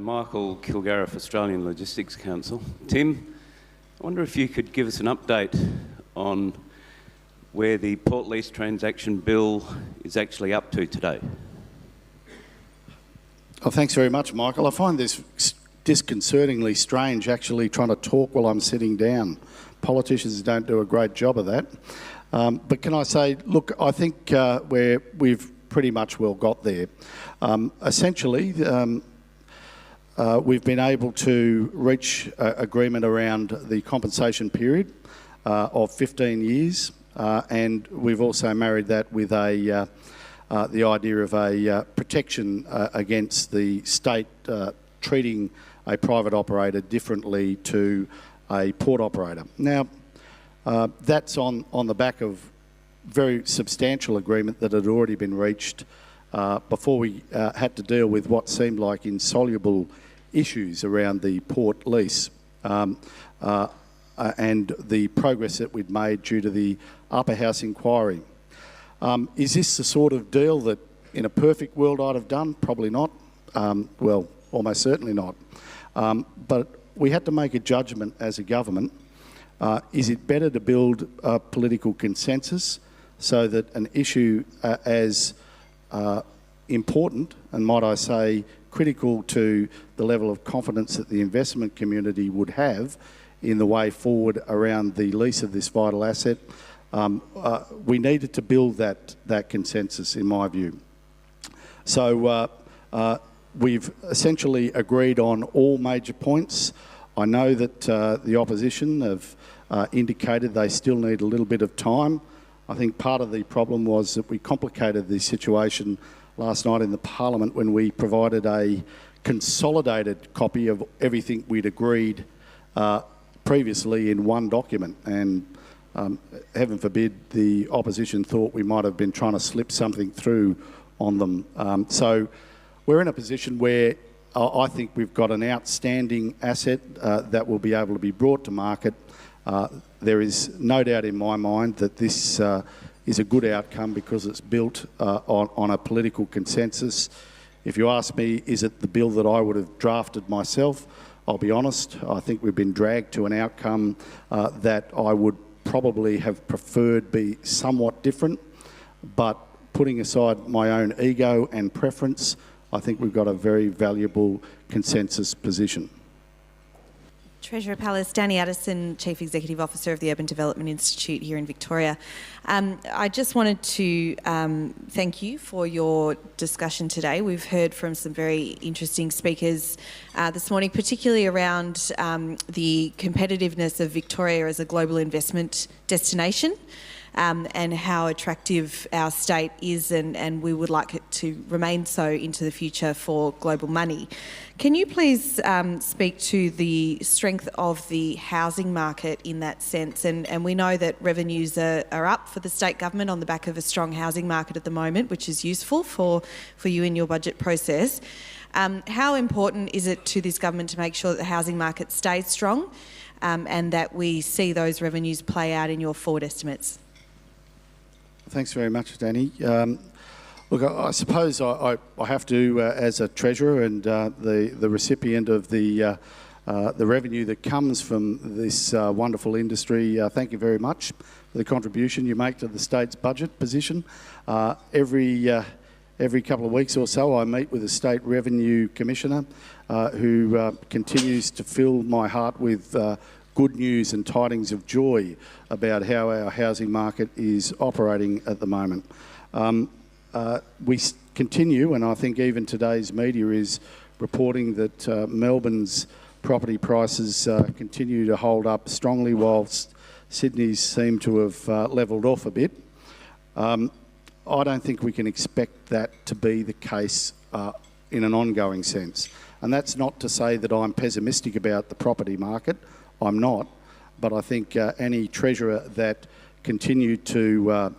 Michael Kilgariff, Australian Logistics Council. Tim, I wonder if you could give us an update on where the port lease transaction bill is actually up to today. Well, thanks very much, Michael. I find this disconcertingly strange, actually trying to talk while I'm sitting down. Politicians don't do a great job of that. But can I say, look, I think we've pretty much well got there. Essentially, we've been able to reach agreement around the compensation period of 15 years, and we've also married that with the idea of a protection against the state treating a private operator differently to a port operator. Now, that's on the back of very substantial agreement that had already been reached before we had to deal with what seemed like insoluble issues around the port lease and the progress that we'd made due to the Upper House inquiry. Is this the sort of deal that in a perfect world I'd have done? Probably not. Well, almost certainly not. But we had to make a judgment as a government. Is it better to build a political consensus so that an issue as important, and might I say critical to the level of confidence that the investment community would have in the way forward around the lease of this vital asset, we needed to build that consensus, in my view. So we've essentially agreed on all major points. I know that the opposition have indicated they still need a little bit of time. I think part of the problem was that we complicated the situation last night in the Parliament when we provided a consolidated copy of everything we'd agreed previously in one document, and heaven forbid the opposition thought we might have been trying to slip something through on them. So we're in a position where I think we've got an outstanding asset that will be able to be brought to market. There is no doubt in my mind that this is a good outcome because it's built on a political consensus. If you ask me, is it the bill that I would have drafted myself? I'll be honest, I think we've been dragged to an outcome that I would probably have preferred be somewhat different, but putting aside my own ego and preference, I think we've got a very valuable consensus position. Treasurer Pallas, Danny Addison, Chief Executive Officer of the Urban Development Institute here in Victoria. I just wanted to thank you for your discussion today. We've heard from some very interesting speakers this morning, particularly around the competitiveness of Victoria as a global investment destination. And how attractive our state is, and we would like it to remain so into the future for global money. Can you please speak to the strength of the housing market in that sense? And we know that revenues are up for the state government on the back of a strong housing market at the moment, which is useful for you in your budget process. How important is it to this government to make sure that the housing market stays strong and that we see those revenues play out in your forward estimates? Thanks very much, Danny. Look, I suppose I have to, as a treasurer and the recipient of the revenue that comes from this wonderful industry, thank you very much for the contribution you make to the state's budget position. Every couple of weeks or so, I meet with the State Revenue Commissioner, who continues to fill my heart with good news and tidings of joy about how our housing market is operating at the moment. We continue, and I think even today's media is reporting that Melbourne's property prices continue to hold up strongly whilst Sydney's seem to have levelled off a bit. I don't think we can expect that to be the case in an ongoing sense. And that's not to say that I'm pessimistic about the property market. I'm not, but I think any treasurer that continued to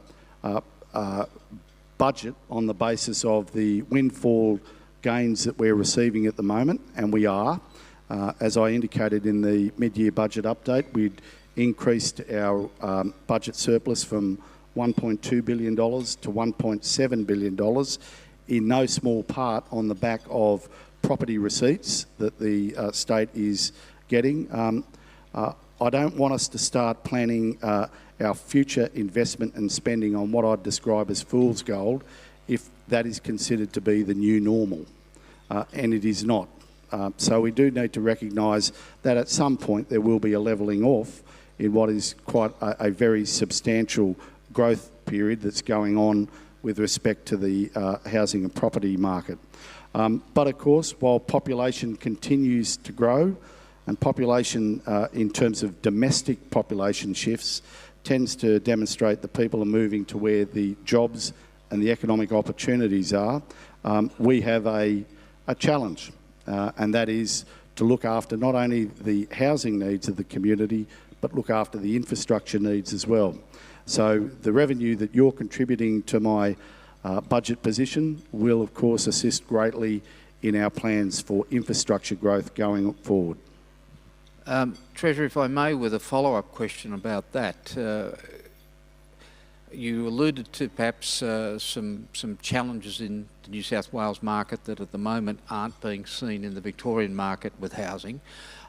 budget on the basis of the windfall gains that we're receiving at the moment, and we are, as I indicated in the mid-year budget update, we'd increased our budget surplus from $1.2 billion to $1.7 billion, in no small part on the back of property receipts that the state is getting. I don't want us to start planning our future investment and spending on what I'd describe as fool's gold if that is considered to be the new normal, and it is not. So we do need to recognise that at some point there will be a levelling off in what is quite a very substantial growth period that's going on with respect to the housing and property market. But of course, while population continues to grow, and population in terms of domestic population shifts tends to demonstrate that people are moving to where the jobs and the economic opportunities are, we have a challenge, and that is to look after not only the housing needs of the community, but look after the infrastructure needs as well. So the revenue that you're contributing to my budget position will of course assist greatly in our plans for infrastructure growth going forward. Treasurer, if I may, with a follow-up question about that. You alluded to perhaps some challenges in the New South Wales market that at the moment aren't being seen in the Victorian market with housing.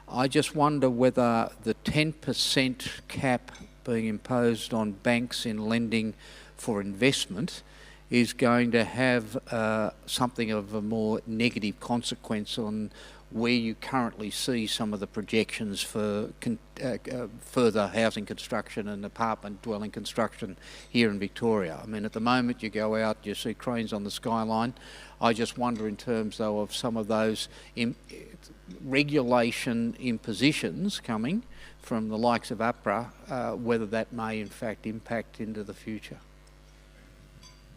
I just wonder whether the 10% cap being imposed on banks in lending for investment is going to have something of a more negative consequence on where you currently see some of the projections for further housing construction and apartment dwelling construction here in Victoria. I mean, at the moment you go out, you see cranes on the skyline. I just wonder in terms, though, of some of those regulation impositions coming from the likes of APRA, whether that may in fact impact into the future.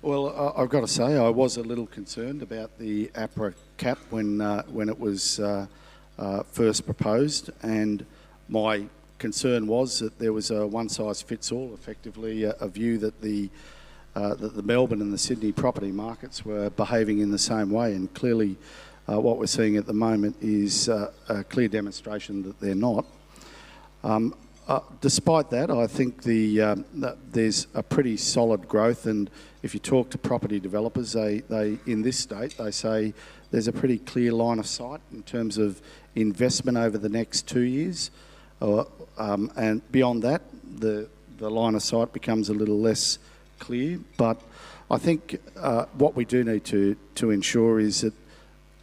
Well, I've got to say I was a little concerned about the APRA cap when it was first proposed, and my concern was that there was a one-size-fits-all, effectively a view that the Melbourne and the Sydney property markets were behaving in the same way, and clearly what we're seeing at the moment is a clear demonstration that they're not. Despite that, I think there's a pretty solid growth, and if you talk to property developers, they in this state, they say there's a pretty clear line of sight in terms of investment over the next 2 years, and beyond that, the line of sight becomes a little less clear. But I think what we do need to ensure is that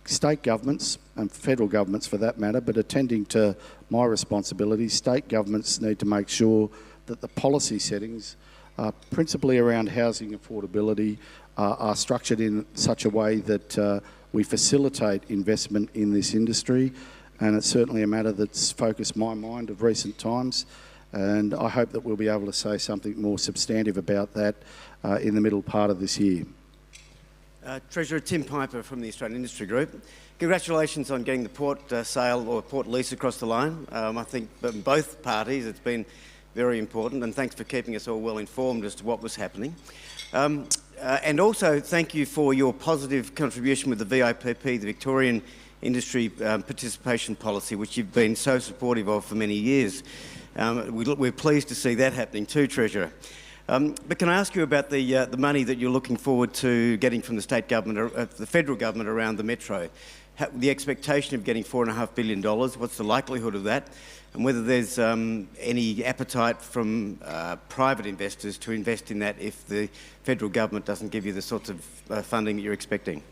state governments, and federal governments for that matter, but attending to my responsibilities, state governments need to make sure that the policy settings, principally around housing affordability, are structured in such a way that we facilitate investment in this industry, and it's certainly a matter that's focused my mind of recent times, and I hope that we'll be able to say something more substantive about that in the middle part of this year. Treasurer Tim Piper from the Australian Industry Group. Congratulations on getting the port sale or port lease across the line. I think both parties it's been very important, and thanks for keeping us all well informed as to what was happening. And also thank you for your positive contribution with the VIPP, the Victorian Industry Participation Policy, which you've been so supportive of for many years. We're pleased to see that happening too, Treasurer. But can I ask you about the money that you're looking forward to getting from the state government, the federal government around the metro? The expectation of getting $4.5 billion, what's the likelihood of that? And whether there's any appetite from private investors to invest in that if the federal government doesn't give you the sorts of funding that you're expecting?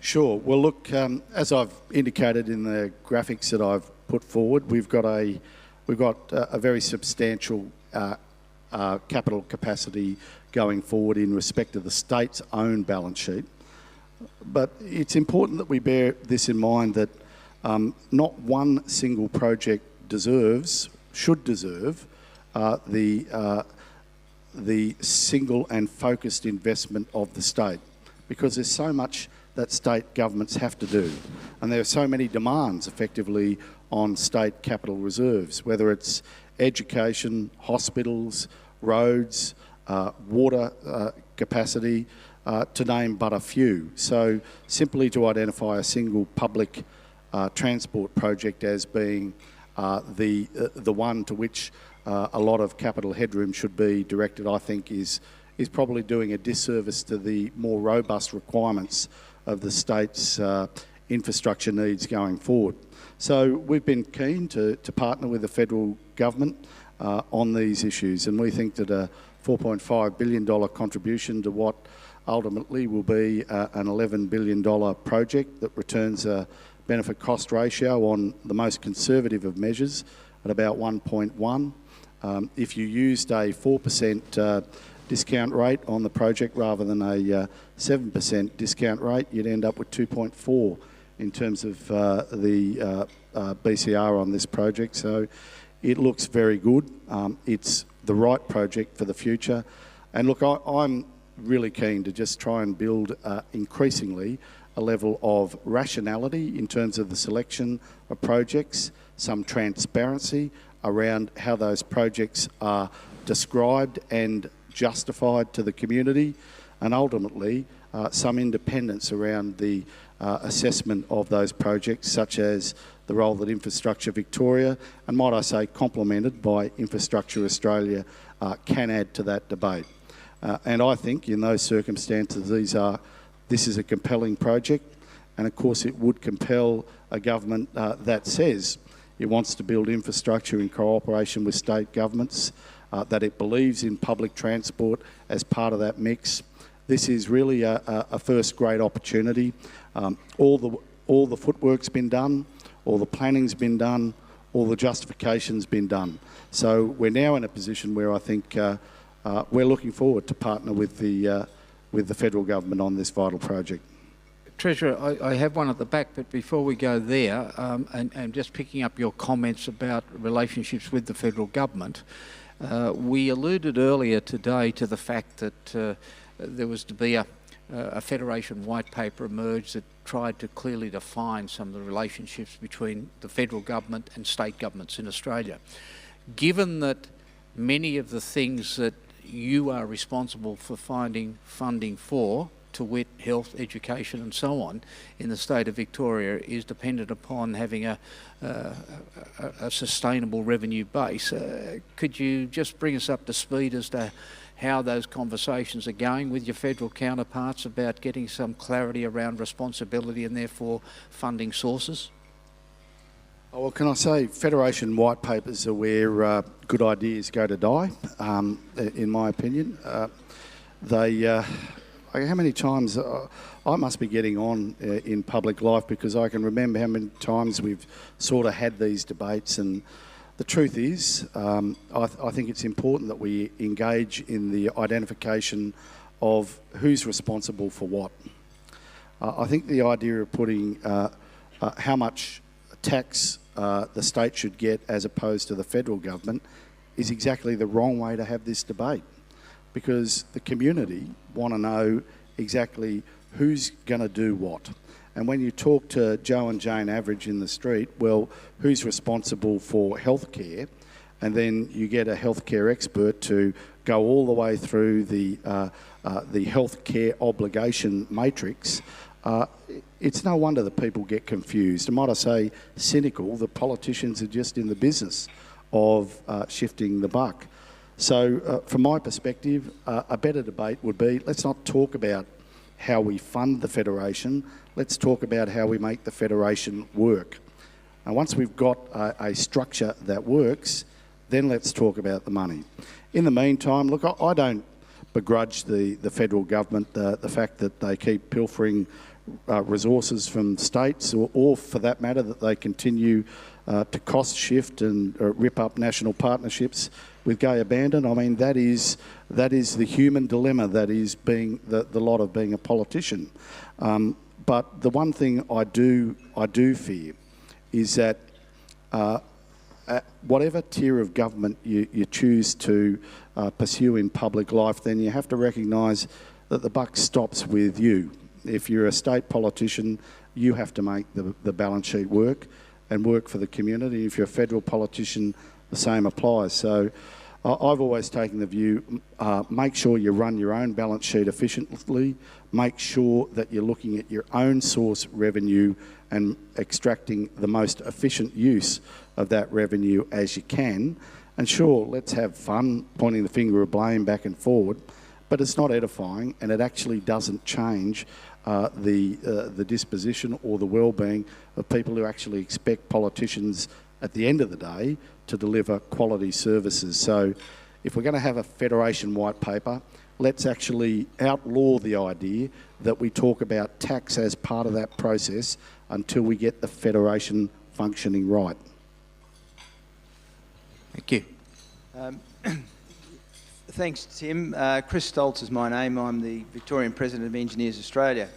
Sure. Well, look, as I've indicated in the graphics that I've put forward, we've got a very substantial capital capacity going forward in respect of the state's own balance sheet. But it's important that we bear this in mind that not one single project should deserve the single and focused investment of the state, because there's so much that state governments have to do, and there are so many demands effectively on state capital reserves, whether it's education, hospitals, roads, water capacity, to name but a few. So simply to identify a single public transport project as being the one to which a lot of capital headroom should be directed, I think is probably doing a disservice to the more robust requirements of the state's infrastructure needs going forward. So we've been keen to partner with the federal government on these issues, and we think that a $4.5 billion contribution to what ultimately will be an $11 billion project that returns a benefit cost ratio on the most conservative of measures at about 1.1. If you used a 4% discount rate on the project rather than a 7% discount rate, you'd end up with 2.4 in terms of the BCR on this project. So it looks very good. It's the right project for the future. And look, I'm really keen to just try and build increasingly a level of rationality in terms of the selection of projects, some transparency around how those projects are described and justified to the community, and ultimately some independence around the assessment of those projects, such as the role that Infrastructure Victoria, and might I say complemented by Infrastructure Australia, can add to that debate. And I think in those circumstances this is a compelling project, and of course it would compel a government that says it wants to build infrastructure in cooperation with state governments, that it believes in public transport as part of that mix. This is really a first great opportunity. All the footwork's been done, all the planning's been done, all the justification's been done. So we're now in a position where I think we're looking forward to partner with the federal government on this vital project. Treasurer, I have one at the back, but before we go there, and just picking up your comments about relationships with the federal government, we alluded earlier today to the fact that there was to be a Federation white paper emerged that tried to clearly define some of the relationships between the federal government and state governments in Australia. Given that many of the things that you are responsible for finding funding for, to wit, health, education and so on, in the state of Victoria is dependent upon having a sustainable revenue base. Could you just bring us up to speed as to how those conversations are going with your federal counterparts about getting some clarity around responsibility and therefore funding sources? Oh, well, can I say Federation white papers are where good ideas go to die, in my opinion. How many times I must be getting on in public life, because I can remember how many times we've sort of had these debates, and the truth is I think it's important that we engage in the identification of who's responsible for what. I think the idea of putting how much tax the state should get as opposed to the federal government is exactly the wrong way to have this debate, because the community want to know exactly who's going to do what. And when you talk to Joe and Jane Average in the street, well, who's responsible for healthcare? And then you get a healthcare expert to go all the way through the healthcare obligation matrix. It's no wonder that people get confused. And might I say, cynical. The politicians are just in the business of shifting the buck. So from my perspective, a better debate would be, let's not talk about how we fund the Federation, let's talk about how we make the Federation work. And once we've got a structure that works, then let's talk about the money. In the meantime, look, I don't begrudge the federal government the fact that they keep pilfering resources from states, or for that matter, that they continue to cost shift and rip up national partnerships with gay abandon. I mean, that is the human dilemma that is being the lot of being a politician. But the one thing I do fear is that whatever tier of government you choose to pursue in public life, then you have to recognise that the buck stops with you. If you're a state politician, you have to make the balance sheet work and work for the community. If you're a federal politician, the same applies. So I've always taken the view, make sure you run your own balance sheet efficiently, make sure that you're looking at your own source revenue and extracting the most efficient use of that revenue as you can. And sure, let's have fun pointing the finger of blame back and forward, but it's not edifying, and it actually doesn't change the disposition or the well-being of people who actually expect politicians at the end of the day to deliver quality services. So if we're going to have a Federation white paper, let's actually outlaw the idea that we talk about tax as part of that process until we get the Federation functioning right. Thank you. Thanks, Tim. Chris Stoltz is my name. I'm the Victorian President of Engineers Australia.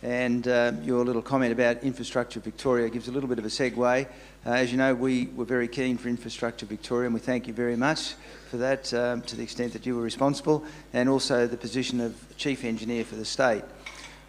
And your little comment about Infrastructure Victoria gives a little bit of a segue. As you know, we were very keen for Infrastructure Victoria, and we thank you very much for that, to the extent that you were responsible, and also the position of Chief Engineer for the state.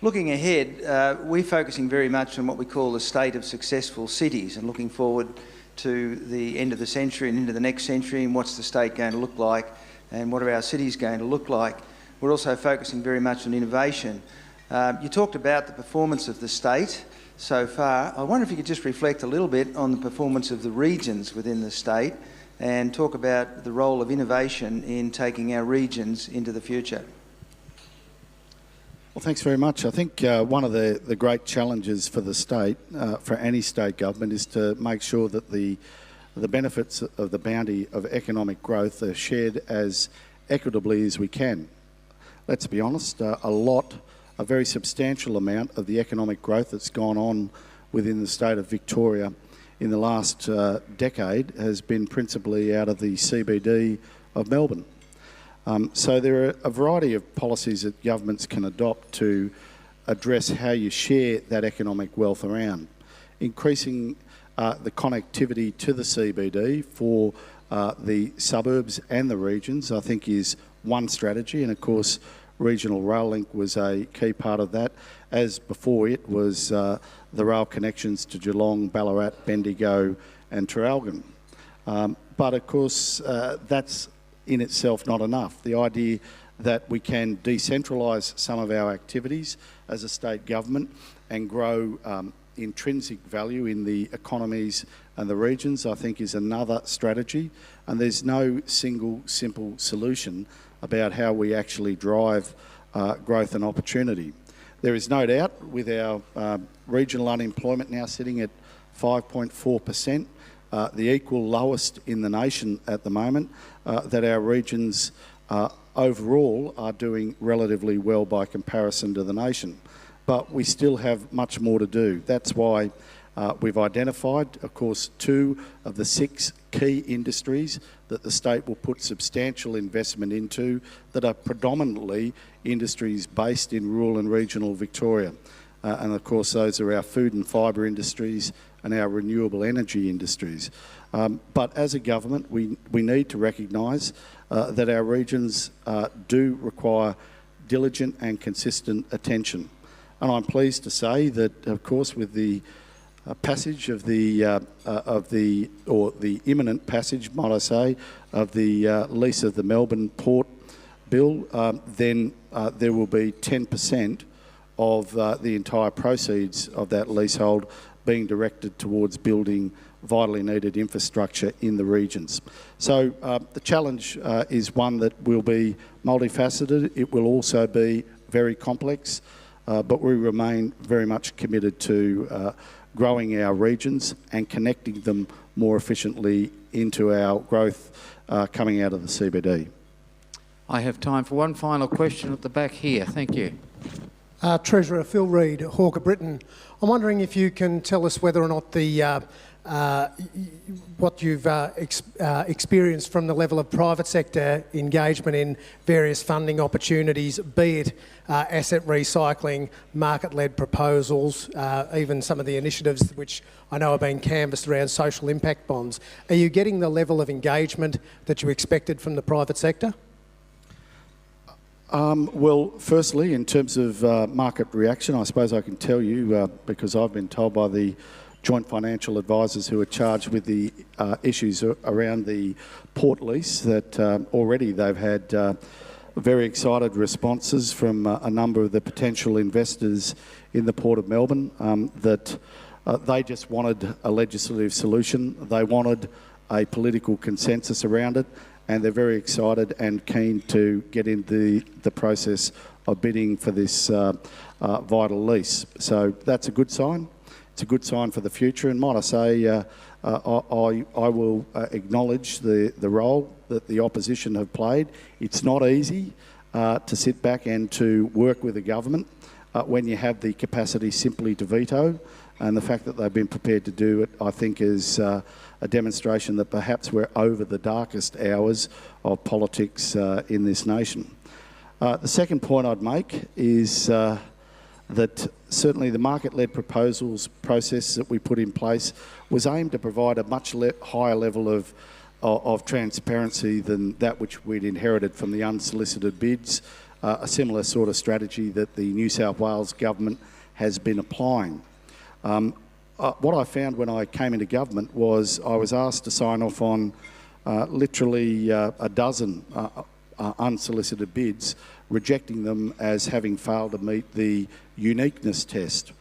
Looking ahead, we're focusing very much on what we call the state of successful cities, and looking forward to the end of the century and into the next century, and what's the state going to look like, and what are our cities going to look like. We're also focusing very much on innovation. You talked about the performance of the state so far. I wonder if you could just reflect a little bit on the performance of the regions within the state and talk about the role of innovation in taking our regions into the future. Well, thanks very much. I think one of the great challenges for the state, for any state government, is to make sure that the benefits of the bounty of economic growth are shared as equitably as we can. Let's be honest, a very substantial amount of the economic growth that's gone on within the state of Victoria in the last decade has been principally out of the CBD of Melbourne. So there are a variety of policies that governments can adopt to address how you share that economic wealth around. Increasing the connectivity to the CBD for the suburbs and the regions, I think, is one strategy, and of course regional rail link was a key part of that, as before it was the rail connections to Geelong, Ballarat, Bendigo and Traralgon. But of course that's in itself not enough. The idea that we can decentralise some of our activities as a state government and grow intrinsic value in the economies and the regions, I think, is another strategy. And there's no single simple solution about how we actually drive growth and opportunity. There is no doubt, with our regional unemployment now sitting at 5.4%, the equal lowest in the nation at the moment, that our regions overall are doing relatively well by comparison to the nation. But we still have much more to do. That's why we've identified, of course, 2 of the 6 key industries that the state will put substantial investment into that are predominantly industries based in rural and regional Victoria. And of course, those are our food and fibre industries and our renewable energy industries. But as a government, we need to recognise that our regions do require diligent and consistent attention. And I'm pleased to say that, of course, with the passage of the imminent passage, might I say, of the lease of the Melbourne Port Bill, then there will be 10% of the entire proceeds of that leasehold being directed towards building vitally needed infrastructure in the regions. So the challenge is one that will be multifaceted. It will also be very complex, but we remain very much committed to growing our regions and connecting them more efficiently into our growth coming out of the CBD. I have time for one final question at the back here. Thank you. Treasurer Phil Reid, Hawker Britain. I'm wondering if you can tell us whether or not the what you've experienced from the level of private sector engagement in various funding opportunities, be it asset recycling, market-led proposals, even some of the initiatives which I know are being canvassed around social impact bonds. Are you getting the level of engagement that you expected from the private sector? Well, firstly, in terms of market reaction, I suppose I can tell you, because I've been told by the joint financial advisors who are charged with the issues around the port lease, that already they've had very excited responses from a number of the potential investors in the Port of Melbourne, that they just wanted a legislative solution. They wanted a political consensus around it, and they're very excited and keen to get into the process of bidding for this vital lease. So that's a good sign. It's a good sign for the future, and might I say, I will acknowledge the role that the opposition have played. It's not easy to sit back and to work with the government when you have the capacity simply to veto, and the fact that they've been prepared to do it, I think, is a demonstration that perhaps we're over the darkest hours of politics in this nation. The second point I'd make is that certainly the market-led proposals process that we put in place was aimed to provide a much higher level of transparency than that which we'd inherited from the unsolicited bids, a similar sort of strategy that the New South Wales government has been applying. What I found when I came into government was I was asked to sign off on literally a dozen unsolicited bids, rejecting them as having failed to meet the uniqueness test.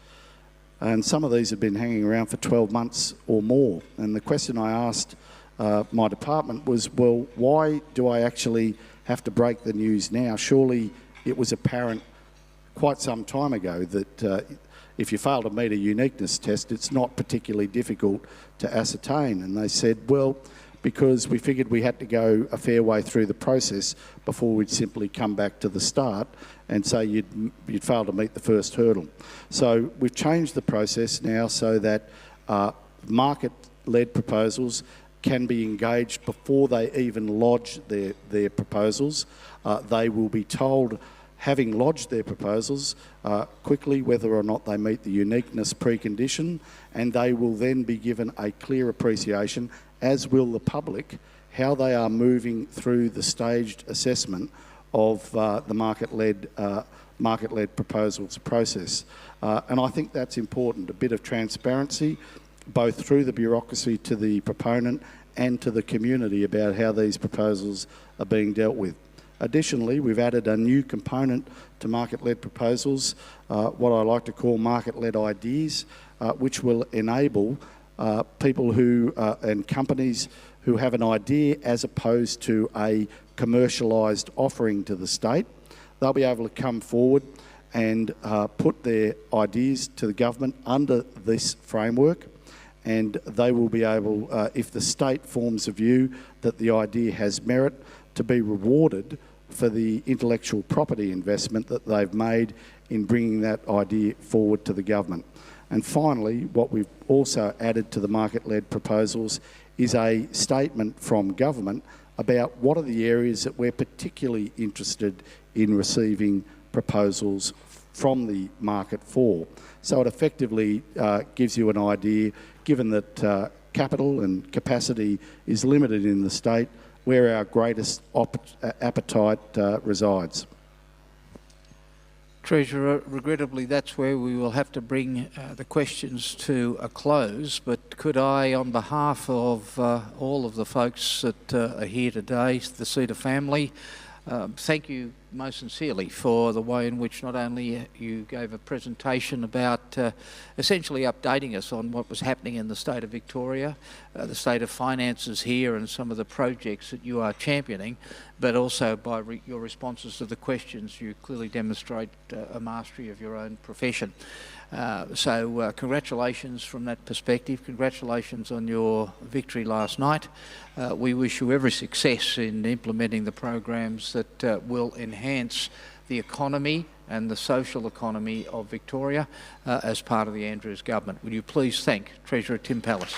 And some of these have been hanging around for 12 months or more. And the question I asked my department was, well, why do I actually have to break the news now? Surely it was apparent quite some time ago that if you fail to meet a uniqueness test, it's not particularly difficult to ascertain. And they said, well, because we figured we had to go a fair way through the process before we'd simply come back to the start and say you'd failed to meet the first hurdle. So we've changed the process now so that market-led proposals can be engaged before they even lodge their proposals. They will be told, having lodged their proposals, quickly whether or not they meet the uniqueness precondition, and they will then be given a clear appreciation, as will the public, how they are moving through the staged assessment of the market-led proposals process. And I think that's important, a bit of transparency, both through the bureaucracy to the proponent and to the community about how these proposals are being dealt with. Additionally, we've added a new component to market-led proposals, what I like to call market-led ideas, which will enable people who and companies who have an idea as opposed to a commercialised offering to the state. They'll be able to come forward and put their ideas to the government under this framework, and they will be able, if the state forms a view that the idea has merit, to be rewarded for the intellectual property investment that they've made in bringing that idea forward to the government. And finally, what we've also added to the market-led proposals is a statement from government about what are the areas that we're particularly interested in receiving proposals from the market for. So it effectively gives you an idea, given that capital and capacity is limited in the state, where our greatest appetite resides. Treasurer, regrettably that's where we will have to bring the questions to a close, but could I, on behalf of all of the folks that are here today, the CEDA family, thank you most sincerely for the way in which not only you gave a presentation about essentially updating us on what was happening in the state of Victoria, the state of finances here and some of the projects that you are championing, but also by your responses to the questions you clearly demonstrate a mastery of your own profession. So congratulations from that perspective. Congratulations on your victory last night. We wish you every success in implementing the programs that will enhance the economy and the social economy of Victoria as part of the Andrews government. Would you please thank Treasurer Tim Pallas.